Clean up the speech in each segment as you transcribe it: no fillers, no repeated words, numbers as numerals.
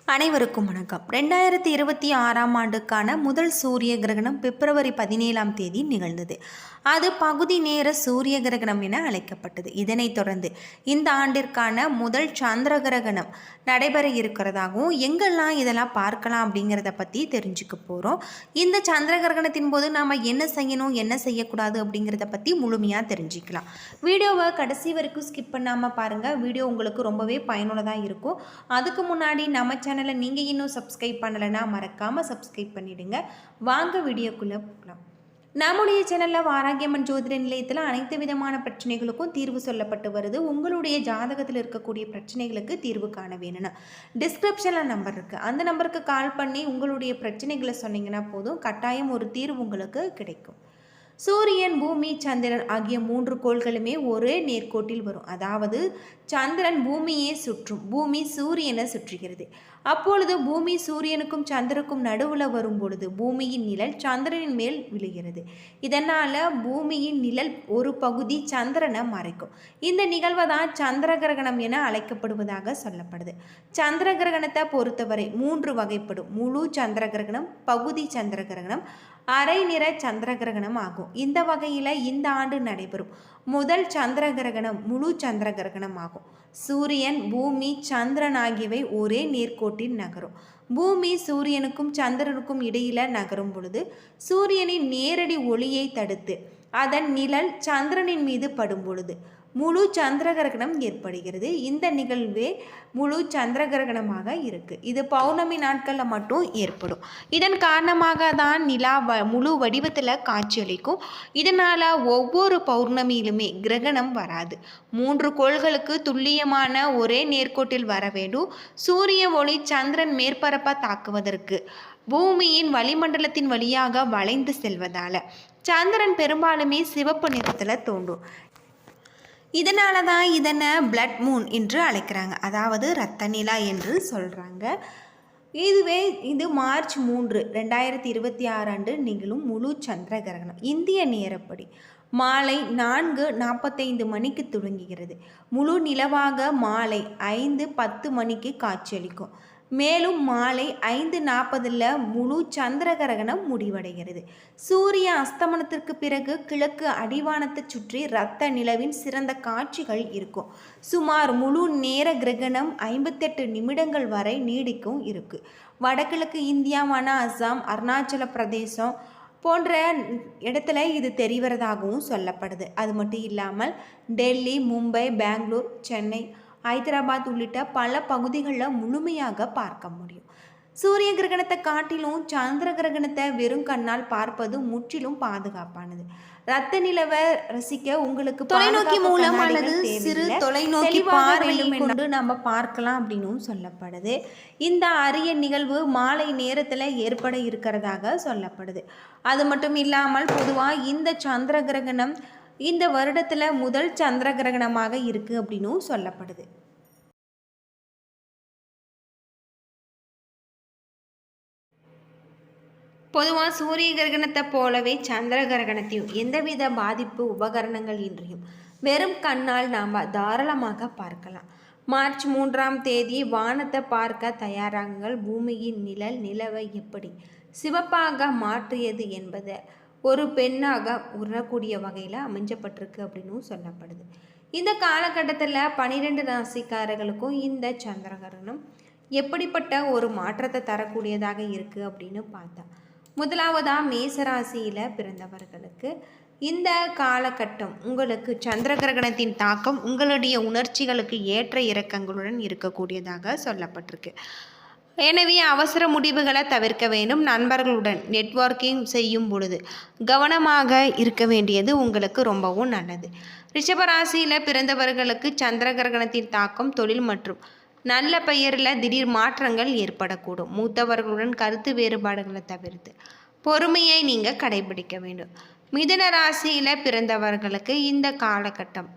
அனைவருக்கும் வணக்கம். 2026ஆம் ஆண்டுக்கான முதல் சூரிய கிரகணம் பிப்ரவரி 17ஆம் தேதி நிகழ்ந்தது. அது பகுதி நேர சூரிய கிரகணம் என அழைக்கப்பட்டது. இதனைத் தொடர்ந்து இந்த ஆண்டிற்கான முதல் சந்திர கிரகணம் நடைபெற இருக்கிறதாகவும் எங்கெல்லாம் இதெல்லாம் பார்க்கலாம் அப்படிங்கிறத பற்றி தெரிஞ்சுக்க போகிறோம். இந்த சந்திர கிரகணத்தின் போது நாம் என்ன செய்யணும், என்ன செய்யக்கூடாது அப்படிங்கிறத பற்றி முழுமையாக தெரிஞ்சுக்கலாம். வீடியோவை கடைசி வரைக்கும் ஸ்கிப் பண்ணாமல் பாருங்கள். வீடியோ உங்களுக்கு ரொம்பவே பயனுள்ளதாக இருக்கும். அதுக்கு முன்னாடி நம்ம சேனலை நீங்கள் இன்னும் சப்ஸ்கிரைப் பண்ணலைன்னா மறக்காமல் சப்ஸ்கிரைப் பண்ணிவிடுங்க. வாங்க வீடியோக்குள்ளே போகலாம். நம்முடைய சேனலில் வாராகியம்மன் ஜோதிட நிலையத்தில் அனைத்து விதமான பிரச்சனைகளுக்கும் தீர்வு சொல்லப்பட்டு வருது. உங்களுடைய ஜாதகத்தில் இருக்கக்கூடிய பிரச்சனைகளுக்கு தீர்வு காண வேணும்னா டிஸ்கிரிப்ஷனில் நம்பர் இருக்குது. அந்த நம்பருக்கு கால் பண்ணி உங்களுடைய பிரச்சனைகளை சொன்னீங்கன்னா போதும், கட்டாயம் ஒரு தீர்வு உங்களுக்கு கிடைக்கும். சூரியன், பூமி, சந்திரன் ஆகிய 3 கோள்களுமே ஒரே நேர்கோட்டில் வரும். அதாவது சந்திரன் பூமியை சுற்றும், பூமி சூரியனை சுற்றுகிறது. அப்பொழுது பூமி சூரியனுக்கும் சந்திரனுக்கும் நடுவில் வரும் பொழுது பூமியின் நிழல் சந்திரனின் மேல் விழுகிறது. இதனால் பூமியின் நிழல் ஒரு பகுதி சந்திரனை மறைக்கும். இந்த நிகழ்வை தான் சந்திர கிரகணம் என அழைக்கப்படுவதாக சொல்லப்படுது. சந்திர கிரகணத்தை பொறுத்தவரை 3 வகைப்படும். முழு சந்திர கிரகணம், பகுதி சந்திர கிரகணம், அரை நிற சந்திர கிரகணம் ஆகும். இந்த வகையில் இந்த ஆண்டு நடைபெறும் முதல் சந்திர கிரகணம் முழு சந்திர கிரகணம் ஆகும். சூரியன், பூமி, சந்திரன் ஆகியவை ஒரே நேர்கோட்டில் நகரும். பூமி சூரியனுக்கும் சந்திரனுக்கும் இடையில நகரும் பொழுது சூரியனின் நேரடி ஒளியை தடுத்து அதன் நிழல் சந்திரனின் மீது படும் பொழுது முழு சந்திர கிரகணம் ஏற்படுகிறது. இந்த நிகழ்வே முழு சந்திர கிரகணமாக இருக்குது. இது பௌர்ணமி நாட்களில் மட்டும் ஏற்படும். இதன் காரணமாக தான் நிலா முழு வடிவத்தில் காட்சியளிக்கும். இதனால் ஒவ்வொரு பௌர்ணமியிலுமே கிரகணம் வராது. 3 கோள்களுக்கு துல்லியமான ஒரே நேர்கோட்டில் வர வேண்டும். சூரிய ஒளி சந்திரன் மேற்பரப்பை தாக்குவதற்கு பூமியின் வளிமண்டலத்தின் வழியாக வளைந்து செல்வதால் சந்திரன் பெரும்பாலுமே சிவப்பு நிறத்தில் தோன்றும். இதனால தான் இதனை பிளட் மூன் என்று அழைக்கிறாங்க, அதாவது இரத்த நிலா என்று சொல்கிறாங்க. இது மார்ச் 3, 2026 அன்று நிகழும் முழு சந்திர கிரகணம். இந்திய நேரப்படி மாலை 4:45 மணிக்கு துவங்குகிறது. முழு நிலவாக மாலை 5:10 மணிக்கு காட்சியளிக்கும். மேலும் மாலை 5:40 முழு சந்திர கிரகணம் முடிவடைகிறது. சூரிய அஸ்தமனத்திற்கு பிறகு கிழக்கு அடிவானத்தை சுற்றி இரத்த நிலவின் சிறந்த காட்சிகள் இருக்கும். சுமார் முழு நேர கிரகணம் 58 நிமிடங்கள் வரை நீடிக்கும் இருக்கு. வடகிழக்கு இந்தியாவான அஸ்ஸாம், அருணாச்சல பிரதேசம் போன்ற இடத்துல இது தெரிவதாகவும் சொல்லப்படுது. அது மட்டும் இல்லாமல் டெல்லி, மும்பை, பெங்களூர், சென்னை, ஹைதராபாத் உள்ளிட்ட பல பகுதிகளில் முழுமையாக பார்க்க முடியும். சூரிய கிரகணத்தை காட்டிலும் சந்திர கிரகணத்தை வெறும் கண்ணால் பார்ப்பது முற்றிலும் பாதுகாப்பானது. இரத்த நிலவை ரசிக்க உங்களுக்கு தொலைநோக்கி மூலம் அல்லது சிறு தொலைநோக்கி பார்வையை கொண்டு நம்ம பார்க்கலாம் அப்படின்னு சொல்லப்படுது. இந்த அரிய நிகழ்வு மாலை நேரத்தில் ஏற்பட இருக்கிறதாக சொல்லப்படுது. அது மட்டும் இல்லாமல் பொதுவாக இந்த சந்திர கிரகணம் இந்த வருடத்தில் முதல் சந்திர கிரகணமாக இருக்குது அப்படின்னு சொல்லப்படுது. பொதுவாக சூரிய கிரகணத்தை போலவே சந்திர கிரகணத்தையும் எந்தவித பாதிப்பு உபகரணங்கள் இன்றியும் வெறும் கண்ணால் நாம் தாராளமாக பார்க்கலாம். மார்ச் 3ஆம் தேதி வானத்தை பார்க்க தயாராகுங்கள். பூமியின் நிழல் நிலவை எப்படி சிவப்பாக மாற்றியது என்பதை ஒரு பெண்ணாக உணரக்கூடிய வகையில் அமைஞ்சப்பட்டிருக்கு அப்படின்னு சொல்லப்படுது. இந்த காலகட்டத்தில் 12 ராசிக்காரர்களுக்கும் இந்த சந்திர கிரகணம் எப்படிப்பட்ட ஒரு மாற்றத்தை தரக்கூடியதாக இருக்குது அப்படின்னு பார்த்தா, முதலாவதாக மேசராசியில் பிறந்தவர்களுக்கு இந்த காலகட்டம் உங்களுக்கு சந்திர கிரகணத்தின் தாக்கம் உங்களுடைய உணர்ச்சிகளுக்கு ஏற்ற இறக்கங்களுடன் இருக்கக்கூடியதாக சொல்லப்பட்டிருக்கு. எனவே அவசர முடிவுகளை தவிர்க்க வேண்டும். நண்பர்களுடன் நெட்வொர்க்கிங் செய்யும் பொழுது கவனமாக இருக்க வேண்டியது உங்களுக்கு ரொம்பவும் நல்லது. ரிஷபராசியில் பிறந்தவர்களுக்கு சந்திர கிரகணத்தின் தாக்கம் தொழில் மற்றும் நல்ல பெயரில் திடீர் மாற்றங்கள் ஏற்படக்கூடும். மூத்தவர்களுடன் கருத்து வேறுபாடுகளை தவிர்த்து பொறுமையை நீங்கள் கடைபிடிக்க வேண்டும். மிதுன ராசியில் பிறந்தவர்களுக்கு இந்த காலகட்டம்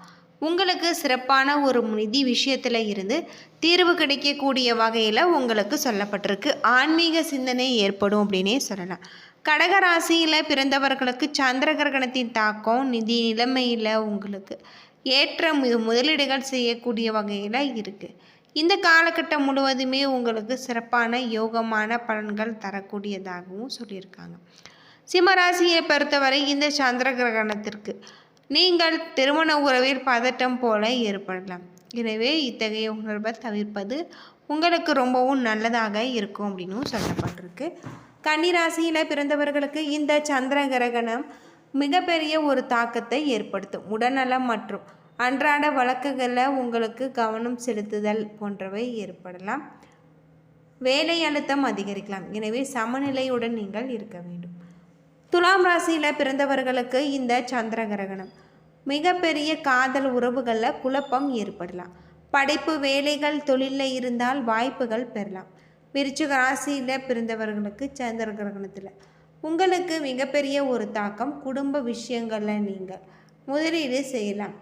உங்களுக்கு சிறப்பான ஒரு நிதி விஷயத்தில் இருந்து தீர்வு கிடைக்கக்கூடிய வகையில் உங்களுக்கு சொல்லப்பட்டிருக்கு. ஆன்மீக சிந்தனை ஏற்படும் அப்படின்னே சொல்லலாம். கடகராசியில் பிறந்தவர்களுக்கு சந்திர கிரகணத்தின் தாக்கம் நிதி நிலைமையில் உங்களுக்கு ஏற்ற முதலீடுகள் செய்யக்கூடிய வகையில் இருக்குது. இந்த காலகட்டம் முழுவதுமே உங்களுக்கு சிறப்பான யோகமான பலன்கள் தரக்கூடியதாகவும் சொல்லியிருக்காங்க. சிம்மராசியை பொறுத்தவரை இந்த சந்திர கிரகணத்திற்கு நீங்கள் திருமண உறவில் பதட்டம் போல ஏற்படலாம். எனவே இத்தகைய உணர்வை தவிர்ப்பது உங்களுக்கு ரொம்பவும் நல்லதாக இருக்கும் அப்படின்னு சொல்லப்பட்டிருக்கு. கன்னிராசியில் பிறந்தவர்களுக்கு இந்த சந்திர கிரகணம் மிகப்பெரிய ஒரு தாக்கத்தை ஏற்படுத்தும். உடல்நலம் மற்றும் அன்றாட வழக்குகளில் உங்களுக்கு கவனம் செலுத்துதல் போன்றவை ஏற்படலாம். வேலை அழுத்தம் அதிகரிக்கலாம். எனவே சமநிலையுடன் நீங்கள் இருக்க வேண்டும். துலாம் ராசியில் பிறந்தவர்களுக்கு இந்த சந்திர கிரகணம் மிகப்பெரிய காதல் உறவுகளில் குழப்பம் ஏற்படலாம். படைப்பு வேலைகள் தொழிலில் இருந்தால் வாய்ப்புகள் பெறலாம். விருச்சிக ராசியில் பிறந்தவர்களுக்கு சந்திர கிரகணத்தில் உங்களுக்கு மிகப்பெரிய ஒரு தாக்கம். குடும்ப விஷயங்களில் நீங்கள் முதலீடு செய்யலாம்.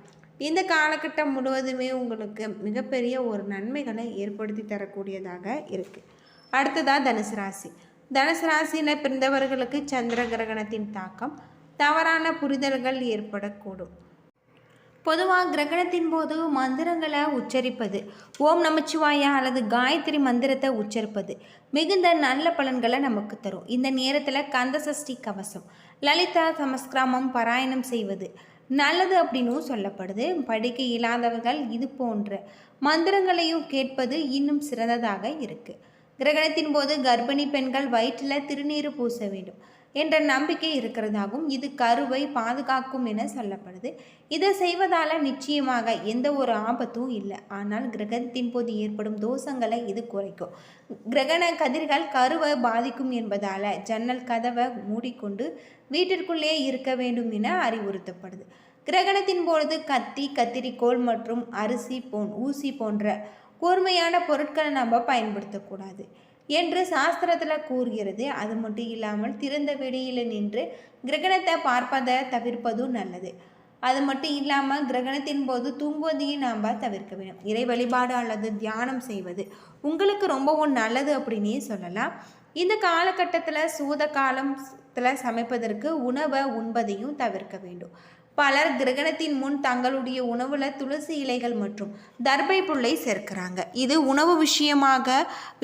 இந்த காலகட்டம் முழுவதுமே உங்களுக்கு மிகப்பெரிய ஒரு நன்மைகளை ஏற்படுத்தி தரக்கூடியதாக இருக்குது. அடுத்ததாக தனுசு ராசி. தனுசு ராசியில் பிறந்தவர்களுக்கு சந்திர கிரகணத்தின் தாக்கம் தவறான புரிதல்கள் ஏற்படக்கூடும். பொதுவாக கிரகணத்தின் போது மந்திரங்களை உச்சரிப்பது, ஓம் நமச்சிவாயா அல்லது காயத்ரி மந்திரத்தை உச்சரிப்பது மிகுந்த நல்ல பலன்களை நமக்கு தரும். இந்த நேரத்தில் கந்த சஷ்டி கவசம், லலிதா சமஸ்கிராமம் பாராயணம் செய்வது நல்லது அப்படின்னு சொல்லப்படுது. படிக்க இயலாதவர்கள் இது போன்ற மந்திரங்களையும் கேட்பது இன்னும் சிறந்ததாக இருக்குது. கிரகணத்தின் போது கர்ப்பிணி பெண்கள் வயிற்றில் திருநீர் பூச வேண்டும் என்ற நம்பிக்கை இருக்கிறதாகவும் இது கருவை பாதுகாக்கும் என சொல்லப்படுது. இதை செய்வதால் நிச்சயமாக எந்த ஒரு ஆபத்தும் இல்லை. ஆனால் கிரகணத்தின் போது ஏற்படும் தோஷங்களை இது குறைக்கும். கிரகண கதிர்கள் கருவை பாதிக்கும் என்பதால் ஜன்னல் கதவை மூடிக்கொண்டு வீட்டிற்குள்ளே இருக்க வேண்டும் என அறிவுறுத்தப்படுது. கிரகணத்தின் பொழுது கத்தி, கத்திரிக்கோள் மற்றும் அரிசி ஊசி போன்ற கூர்மையான பொருட்களை நம்ம பயன்படுத்தக்கூடாது என்று சாஸ்திரத்தில் கூறுகிறது. அது மட்டும் இல்லாமல் திறந்த வெளியில் நின்று கிரகணத்தை பார்ப்பதை தவிர்ப்பதும் நல்லது. அது மட்டும் இல்லாமல் கிரகணத்தின் போது தூங்குவதையும் நாம் தவிர்க்க வேண்டும். இறை வழிபாடு அல்லது தியானம் செய்வது உங்களுக்கு ரொம்பவும் நல்லது அப்படின்னே சொல்லலாம். இந்த காலகட்டத்தில் சூத காலத்தில் சமைப்பதற்கு உணவை உண்பதையும் தவிர்க்க வேண்டும். பலர் கிரகணத்தின் முன் தங்களுடைய உணவில் துளசி இலைகள் மற்றும் தர்பை புல்லை சேர்க்கிறாங்க. இது உணவு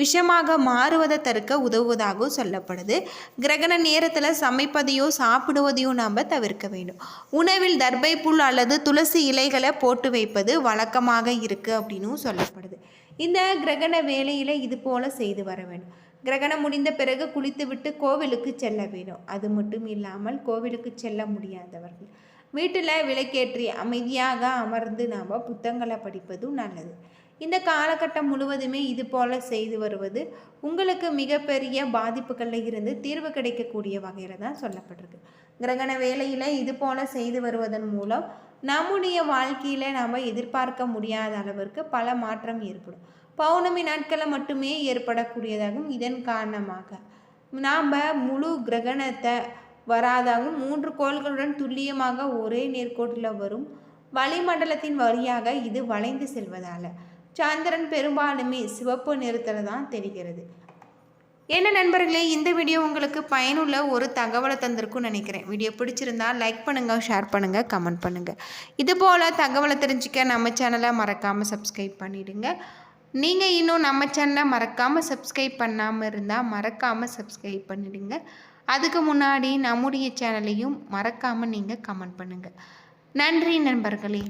விஷமாக மாறுவதை தடுக்க உதவுவதாகவும் சொல்லப்படுது. கிரகண நேரத்தில் சமைப்பதையோ சாப்பிடுவதையோ நாம் தவிர்க்க வேண்டும். உணவில் தர்பை புல் அல்லது துளசி இலைகளை போட்டு வைப்பது வழக்கமாக இருக்குது அப்படின்னு சொல்லப்படுது. இந்த கிரகண வேளையில் இது போல செய்து வர வேண்டும். கிரகணம் முடிந்த பிறகு குளித்துவிட்டு கோவிலுக்கு செல்ல வேண்டும். அது மட்டும் இல்லாமல் கோவிலுக்கு செல்ல முடியாதவர்கள் வீட்டில் விளக்கேற்றி அமைதியாக அமர்ந்து நாம் புத்தகங்களை படிப்பதும் நல்லது. இந்த காலகட்டம் முழுவதுமே இது போல் செய்து வருவது உங்களுக்கு மிகப்பெரிய பாதிப்புகளில் இருந்து தீர்வு கிடைக்கக்கூடிய வகையில் தான் சொல்லப்பட்டிருக்கு. கிரகண வேளையில் இது போல் செய்து வருவதன் மூலம் நம்முடைய வாழ்க்கையில் நாம் எதிர்பார்க்க முடியாத அளவிற்கு பல மாற்றம் ஏற்படும். பௌர்ணமி நாட்களில் மட்டுமே ஏற்படக்கூடியதாகவும் இதன் காரணமாக நாம் முழு கிரகணத்தை வராதாகவும் 3 கோள்களுடன் துல்லியமாக ஒரே நேர்கோட்டில் வரும் வளிமண்டலத்தின் வழியாக இது வளைந்து செல்வதால் சந்திரன் பெரும்பாலுமே சிவப்பு நிறத்தில் தான் தெரிகிறது. என்ன நண்பர்களே, இந்த வீடியோ உங்களுக்கு பயனுள்ள ஒரு தகவலை தந்திருக்கும்னு நினைக்கிறேன். வீடியோ பிடிச்சிருந்தால் லைக் பண்ணுங்கள், ஷேர் பண்ணுங்கள், கமெண்ட் பண்ணுங்கள். இதுபோல் தகவலை தெரிஞ்சுக்க நம்ம சேனலை மறக்காமல் சப்ஸ்கிரைப் பண்ணிவிடுங்க. நீங்கள் இன்னும் நம்ம சேனலை மறக்காமல் சப்ஸ்கிரைப் பண்ணாமல் இருந்தால் மறக்காமல் சப்ஸ்கிரைப் பண்ணிவிடுங்க. அதுக்கு முன்னாடி நம்முடைய சேனலையும் மறக்காமல் நீங்கள் கமெண்ட் பண்ணுங்கள். நன்றி நண்பர்களே.